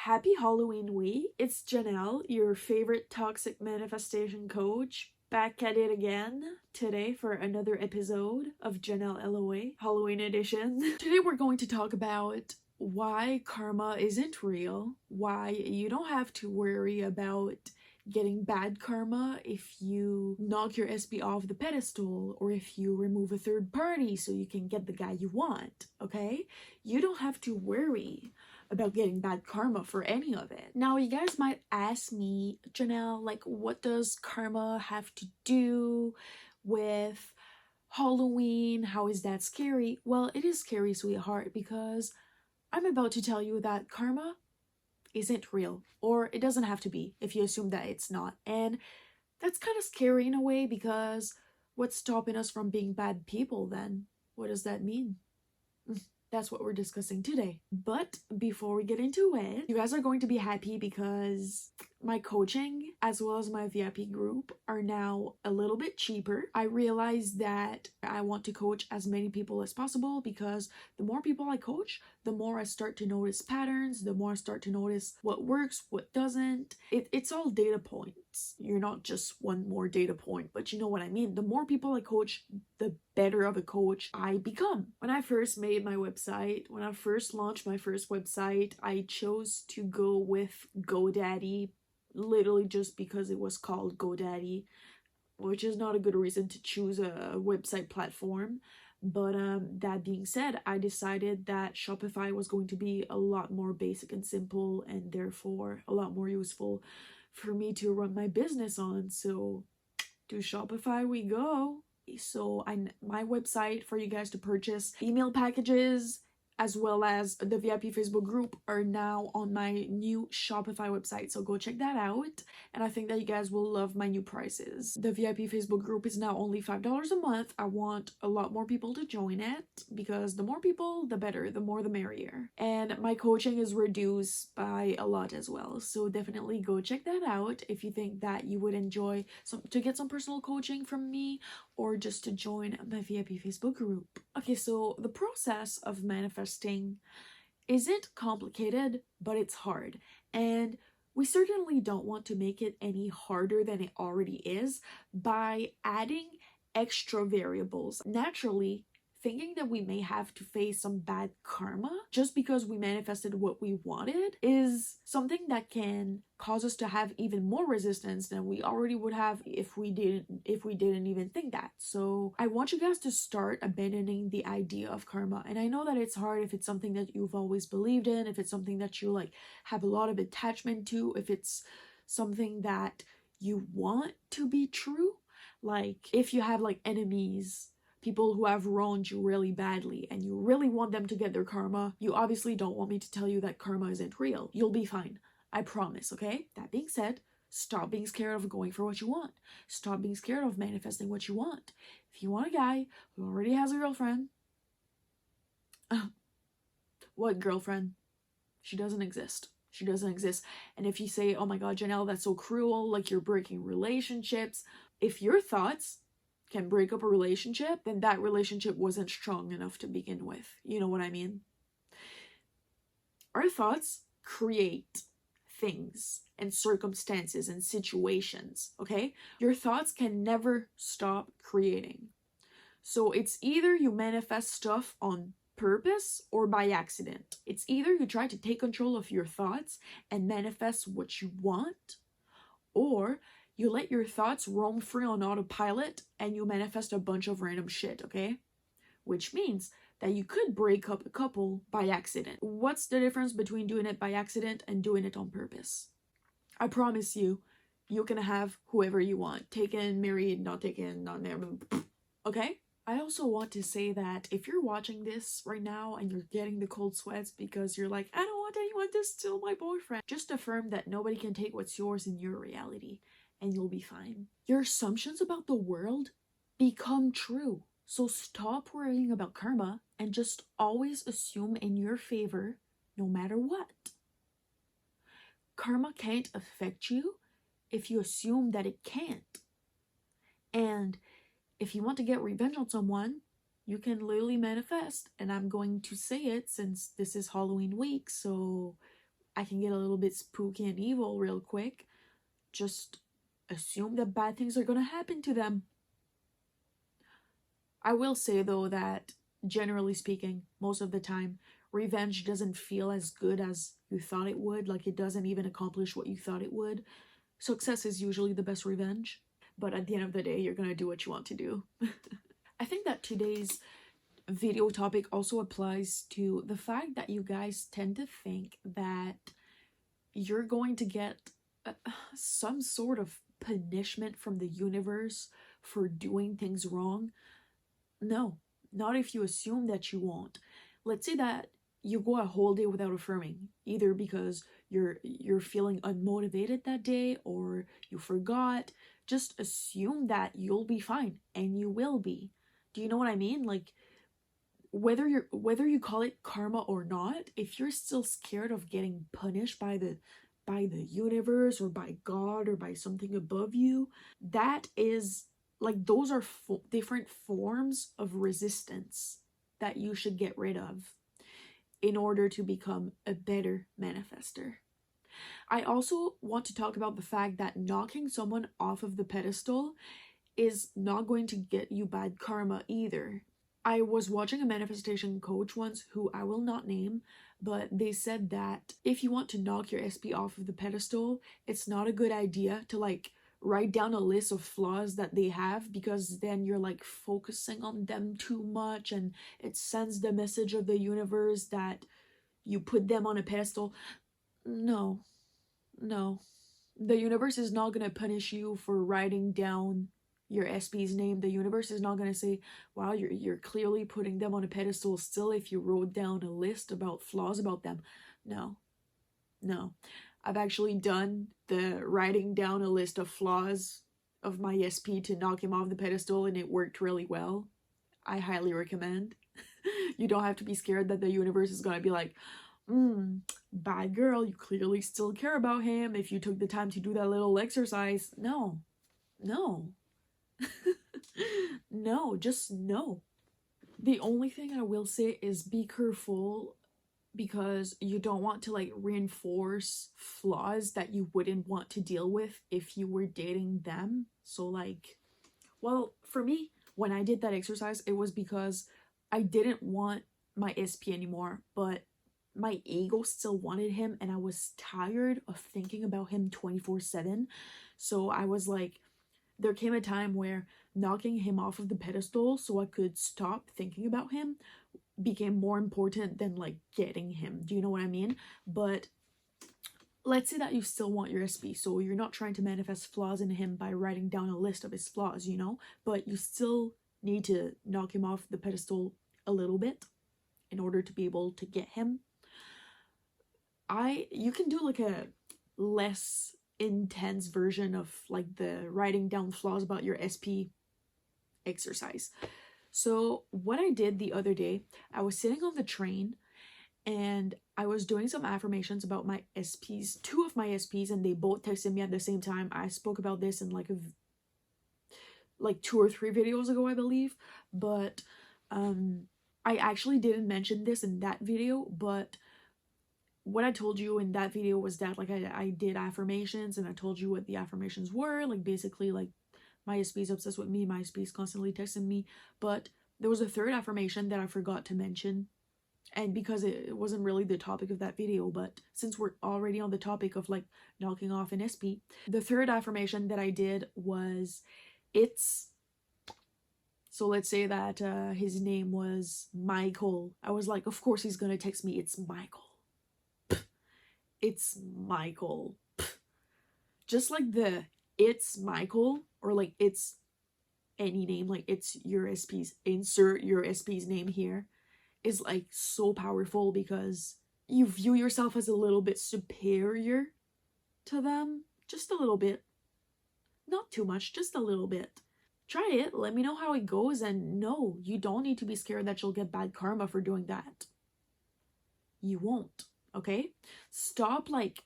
Happy Halloween week. It's Janelle, your favorite toxic manifestation coach, back at it again today for another episode of Janelle LOA Halloween edition. Today we're going to talk about why karma isn't real, why you don't have to worry about getting bad karma if you knock your SB off the pedestal or if you remove a third party so you can get the guy you want, okay? You don't have to worry about getting bad karma for any of it. Now, you guys might ask me, Janelle, like, what does karma have to do with Halloween? How is that scary? Well, it is scary, sweetheart, because I'm about to tell you that karma isn't real, or it doesn't have to be if you assume that it's not. And that's kind of scary in a way, because what's stopping us from being bad people then? What does that mean? That's what we're discussing today. But before we get into it, you guys are going to be happy because my coaching as well as my VIP group are now a little bit cheaper. I realized that I want to coach as many people as possible because the more people I coach, the more I start to notice patterns, the more I start to notice what works, what doesn't. It's all data points. You're not just one more data point, but you know what I mean. The more people I coach, the better of a coach I become. When I first made my website, when I first launched my first website, I chose to go with GoDaddy, literally just because it was called GoDaddy, which is not a good reason to choose a website platform. But that being said, I decided that Shopify was going to be a lot more basic and simple, and therefore a lot more useful for me to run my business on. So to Shopify we go. So my website for you guys to purchase email packages as well as the VIP Facebook group are now on my new Shopify website. So go check that out. And I think that you guys will love my new prices. The VIP Facebook group is now only $5 a month. I want a lot more people to join it because the more people, the better, the more the merrier. And my coaching is reduced by a lot as well. So definitely go check that out if you think that you would enjoy to get some personal coaching from me or just to join my VIP Facebook group. Okay, so the process of manifesting isn't complicated, but it's hard. And we certainly don't want to make it any harder than it already is by adding extra variables. Naturally, thinking that we may have to face some bad karma just because we manifested what we wanted is something that can cause us to have even more resistance than we already would have if we didn't even think that. So I want you guys to start abandoning the idea of karma. And I know that it's hard if it's something that you've always believed in, if it's something that you like have a lot of attachment to, if it's something that you want to be true. Like if you have like enemies, people who have wronged you really badly and you really want them to get their karma, you obviously don't want me to tell you that karma isn't real. You'll be fine. I promise, okay? That being said, stop being scared of going for what you want. Stop being scared of manifesting what you want. If you want a guy who already has a girlfriend, what girlfriend? She doesn't exist. She doesn't exist. And if you say, oh my god, Janelle, that's so cruel, like you're breaking relationships, if your thoughts can break up a relationship, then that relationship wasn't strong enough to begin with. You know what I mean? Our thoughts create things and circumstances and situations, okay? Your thoughts can never stop creating. So it's either you manifest stuff on purpose or by accident. It's either you try to take control of your thoughts and manifest what you want, or you let your thoughts roam free on autopilot and you manifest a bunch of random shit, okay? Which means that you could break up a couple by accident. What's the difference between doing it by accident and doing it on purpose? I promise you, you can have whoever you want. Taken, married, not taken, not married, okay? I also want to say that if you're watching this right now and you're getting the cold sweats because you're like, I don't want anyone to steal my boyfriend, just affirm that nobody can take what's yours in your reality. And you'll be fine. Your assumptions about the world become true. So stop worrying about karma and just always assume in your favor no matter what. Karma can't affect you if you assume that it can't. And if you want to get revenge on someone, you can literally manifest. And I'm going to say it since this is Halloween week, so I can get a little bit spooky and evil real quick. Just assume that bad things are gonna happen to them. I will say though that, generally speaking, most of the time, revenge doesn't feel as good as you thought it would. Like, it doesn't even accomplish what you thought it would. Success is usually the best revenge, but at the end of the day, you're gonna do what you want to do. I think that today's video topic also applies to the fact that you guys tend to think that you're going to get some sort of punishment from the universe for doing things wrong. No, not if you assume that you won't. Let's say that you go a whole day without affirming, either because you're feeling unmotivated that day or you forgot. Just assume that you'll be fine, and you will be. Do you know what I mean? Like, whether you call it karma or not, if you're still scared of getting punished by the universe or by God or by something above you, that is like, those are different forms of resistance that you should get rid of in order to become a better manifester. I also want to talk about the fact that knocking someone off of the pedestal is not going to get you bad karma either. I was watching a manifestation coach once, who I will not name, but they said that if you want to knock your SP off of the pedestal, it's not a good idea to like write down a list of flaws that they have, because then you're like focusing on them too much and it sends the message of the universe that you put them on a pedestal. No. The universe is not going to punish you for writing down your SP's name. The universe is not going to say, wow, you're clearly putting them on a pedestal still if you wrote down a list about flaws about them. No. I've actually done the writing down a list of flaws of my SP to knock him off the pedestal, and it worked really well. I highly recommend. You don't have to be scared that the universe is going to be like, bad girl, you clearly still care about him if you took the time to do that little exercise. No. No, just no. The only thing I will say is be careful, because you don't want to like reinforce flaws that you wouldn't want to deal with if you were dating them. So like, well, for me, when I did that exercise, it was because I didn't want my SP anymore, but my ego still wanted him, and I was tired of thinking about him 24/7. So I was like, there came a time where knocking him off of the pedestal so I could stop thinking about him became more important than like getting him. Do you know what I mean? But let's say that you still want your SP, so you're not trying to manifest flaws in him by writing down a list of his flaws, you know, but you still need to knock him off the pedestal a little bit in order to be able to get him. You can do like a less intense version of like the writing down flaws about your SP exercise. So what I did the other day, I was sitting on the train and I was doing some affirmations about my SPs, two of my SPs, and they both texted me at the same time. I spoke about this in like 2 or 3 videos ago, I believe, but I actually didn't mention this in that video, but what I told you in that video was that like I did affirmations, and I told you what the affirmations were. Like, basically, like, my SP is obsessed with me, my SP is constantly texting me. But there was a third affirmation that I forgot to mention, and because it wasn't really the topic of that video, but since we're already on the topic of like knocking off an SP, the third affirmation that I did was, it's, so let's say that his name was Michael. I was like, of course he's gonna text me, it's Michael. It's Michael. Just like the it's Michael, or like it's any name, like it's your SP's, insert your SP's name here, is like so powerful, because you view yourself as a little bit superior to them. Just a little bit. Not too much, just a little bit. Try it, let me know how it goes, and no, you don't need to be scared that you'll get bad karma for doing that. You won't. Okay, stop like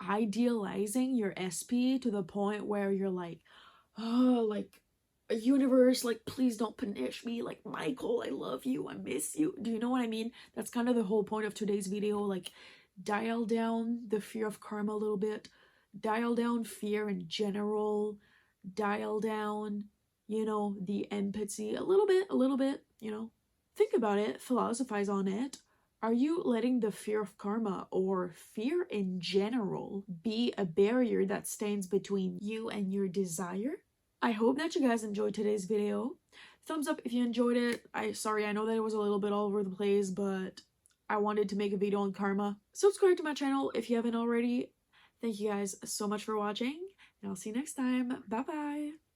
idealizing your SP to the point where you're like, oh, like, a universe, like, please don't punish me, like, Michael, I love you, I miss you. Do you know what I mean? That's kind of the whole point of today's video. Like, dial down the fear of karma a little bit, dial down fear in general, dial down, you know, the empathy a little bit, you know. Think about it, philosophize on it. Are you letting the fear of karma or fear in general be a barrier that stands between you and your desire? I hope that you guys enjoyed today's video. Thumbs up if you enjoyed it. Sorry, I know that it was a little bit all over the place, but I wanted to make a video on karma. Subscribe to my channel if you haven't already. Thank you guys so much for watching, and I'll see you next time. Bye bye.